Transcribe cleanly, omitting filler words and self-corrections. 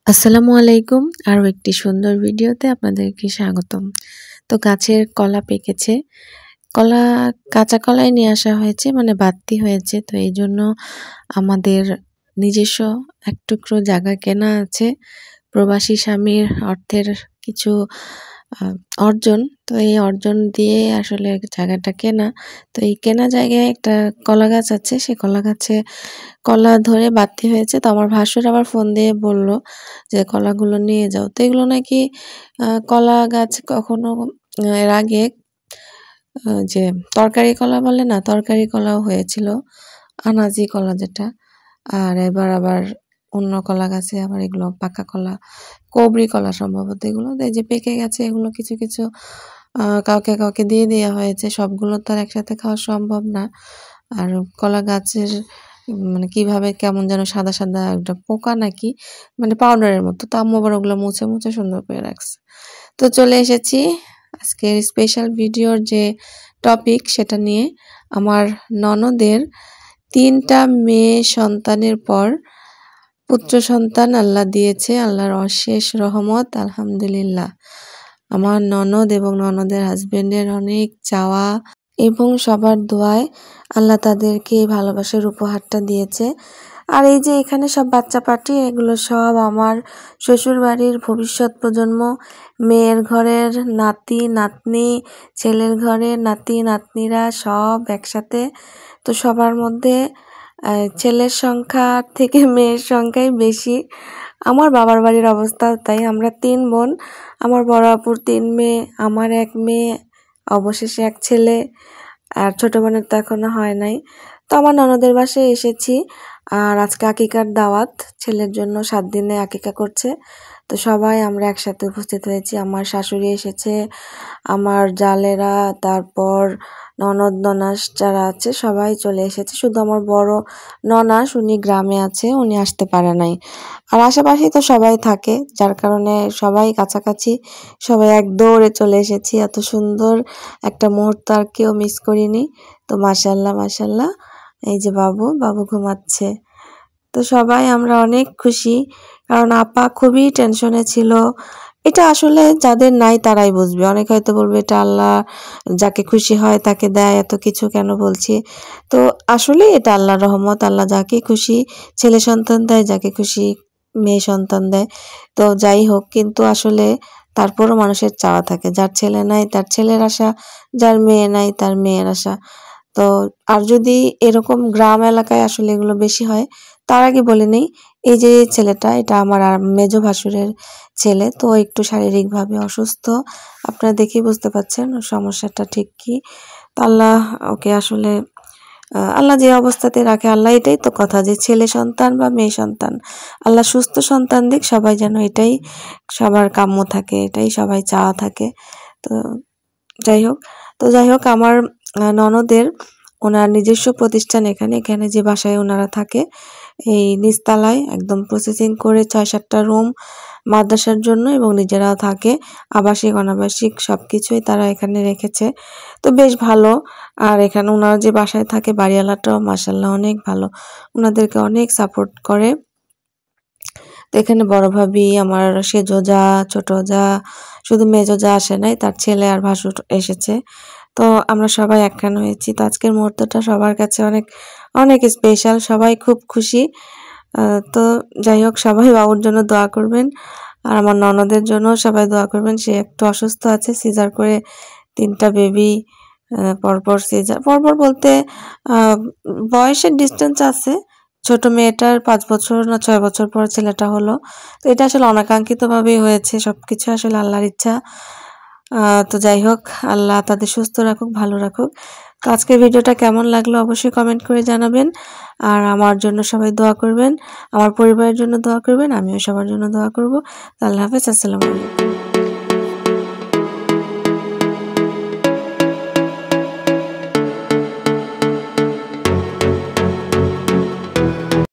আসসালামু আলাইকুম। আরও একটি সুন্দর ভিডিওতে আপনাদেরকে স্বাগতম। তো গাছের কলা পেকেছে। কলা কাঁচা কলাই নিয়ে আসা হয়েছে, মানে বাড়তি হয়েছে। তো এইজন্য আমাদের নিজস্ব এক টুকরো জায়গা কেনা আছে। প্রবাসী স্বামীর অর্থের কিছু অর্জন। তো এই অর্জন দিয়ে আসলে জায়গাটা কেনা। তো এই কেনা জায়গায় একটা কলা গাছ আছে। সেই কলা গাছে কলা ধরে বাড়তি হয়েছে। তো আমার ভাসুর আবার ফোন দিয়ে বলল যে কলাগুলো নিয়ে যাও। তো এগুলো নাকি কলা গাছ কখনো এর আগে যে তরকারি কলা বলে না, তরকারি কলাও হয়েছিল, আনাজি কলা যেটা। আর এবার আবার অন্য কলা গাছে আবার এগুলো পাকা কলা, কবরি কলা সম্ভবত। এগুলো এই যে পেকে গেছে, এগুলো কিছু কিছু কাউকে কাউকে দিয়ে দেওয়া হয়েছে। সবগুলো তো আর একসাথে খাওয়া সম্ভব না। আর কলা গাছের মানে কিভাবে কেমন যেন সাদা সাদা একটা পোকা নাকি, মানে পাউডারের মতো। তো আম্মু আবার ওগুলো মুছে মুছে সুন্দর করে রাখছে। তো চলে এসেছি আজকের স্পেশাল ভিডিওর যে টপিক সেটা নিয়ে। আমার ননদের 3টা মেয়ে সন্তানের পর পুত্র সন্তান আল্লাহ দিয়েছে, আল্লাহর অশেষ রহমত, আলহামদুলিল্লাহ। আমার ননদ এবং ননদের হাজবেন্ডের অনেক চাওয়া এবং সবার দোয়ায় আল্লাহ তাদেরকে এই ভালোবাসার উপহারটা দিয়েছে। আর এই যে এখানে সব বাচ্চা পার্টি, এগুলো সব আমার শ্বশুর বাড়ির ভবিষ্যৎ প্রজন্ম, মেয়ের ঘরের নাতি নাতনি, ছেলের ঘরের নাতি নাতনিরা সব একসাথে। তো সবার মধ্যে ছেলের সংখ্যা থেকে মেয়ের সংখ্যাই বেশি। আমার বাবার বাড়ির অবস্থাও তাই। আমরা 3 বোন, আমার বড় আপুর 3 মেয়ে, আমার 1 মেয়ে, অবশেষে 1 ছেলে। আর ছোট বোনের তো এখনো হয় নাই। তো আমার ননদের বাসায় এসেছি। আর আজকে আকিকার দাওয়াত, ছেলের জন্য 7 দিনে আকিকা করছে। তো সবাই আমরা একসাথে উপস্থিত হয়েছি। আমার শাশুড়ি এসেছে, আমার জালেরা, তারপর ননদ ননাস যারা আছে সবাই চলে এসেছে। শুধু আমার বড় ননাস, উনি গ্রামে আছে, উনি আসতে পারে নাই। আর আশেপাশেই তো সবাই থাকে, যার কারণে সবাই কাছাকাছি, সবাই এক দৌড়ে চলে এসেছি। এত সুন্দর একটা মুহূর্ত আর কেউ মিস করিনি। তো মাশাল্লাহ মাশাল্লাহ। এই যে বাবু ঘুমাচ্ছে। তো সবাই আমরা অনেক খুশি, কারণ আপা খুবই টেনশনে ছিল। এটা আসলে যাদের নাই তারাই বুঝবে। অনেকে হয়তো বলবে এটা আল্লাহ যাকে খুশি হয় তাকে দেয়, এত কিছু কেন বলছি। তো আসলে এটা আল্লাহর রহমত। আল্লাহ যাকে খুশি ছেলে সন্তান দেয়, যাকে খুশি মেয়ে সন্তান দেয়। তো যাই হোক, কিন্তু আসলে তারপরও মানুষের চাওয়া থাকে। যার ছেলে নাই তার ছেলের আশা, যার মেয়ে নাই তার মেয়ের আশা। তো আর যদি এরকম গ্রাম এলাকায় আসলে এগুলো বেশি হয়। তার আগে বলে নেই, এই যে ছেলেটা, এটা আমার মেজো ভাসুরের ছেলে। তো একটু শারীরিকভাবে অসুস্থ, আপনারা দেখেই বুঝতে পারছেন সমস্যাটা ঠিক কি। তো আল্লাহ ওকে আসলে আল্লাহ যে অবস্থাতে রাখে, আল্লাহ এটাই তো কথা, যে ছেলে সন্তান বা মেয়ে সন্তান আল্লাহ সুস্থ সন্তান দিক, সবাই যেন এটাই সবার কাম্য থাকে, এটাই সবাই চাওয়া থাকে। তো যাই হোক আমার ননদের ওনার নিজস্ব প্রতিষ্ঠান এখানে যে বাসায় ওনারা থাকে, এই নিচতলায় একদম প্রসেসিং করে 6-7টা রুম মাদ্রাসার জন্য, এবং নিজেরাও থাকে, আবাসিক অনাবাসিক সবকিছুই তারা এখানে রেখেছে। তো বেশ ভালো। আর এখানে ওনারা যে বাসায় থাকে বাড়িওয়ালাটাও মাশাল্লাহ অনেক ভালো, ওনাদেরকে অনেক সাপোর্ট করে। তো এখানে বড় ভাবি, আমার সেজো যা, ছোট যা, শুধু মেজো যা আসে নাই, তার ছেলে আর ভাসুর এসেছে। তো আমরা সবাই একখান হয়েছি। তো আজকের মুহূর্তটা সবার কাছে অনেক অনেক স্পেশাল, সবাই খুব খুশি। তো যাই হোক, সবাই বাবুর জন্য দোয়া করবেন, আর আমার ননদের জন্য সবাই দোয়া করবেন। সে একটু অসুস্থ আছে, সিজার করে 3টা বেবি পরপর সিজার, পরপর বলতে বয়সের ডিস্টেন্স আছে। ছোট মেয়েটার 5 বছর না 6 বছর পর ছেলেটা হলো। তো এটা আসলে অনাকাঙ্ক্ষিতভাবেই হয়েছে, সবকিছু আসলে আল্লাহর ইচ্ছা। তো যাই হোক, আল্লাহ তাদের সুস্থ রাখুক, ভালো রাখুক। তো আজকের ভিডিওটা কেমন লাগলো অবশ্যই কমেন্ট করে জানাবেন। আর আমার জন্য সবাই দোয়া করবেন, আমার পরিবারের জন্য দোয়া করবেন, আমিও সবার জন্য দোয়া করব। আল্লাহ হাফেজ, আসসালামু আলাইকুম।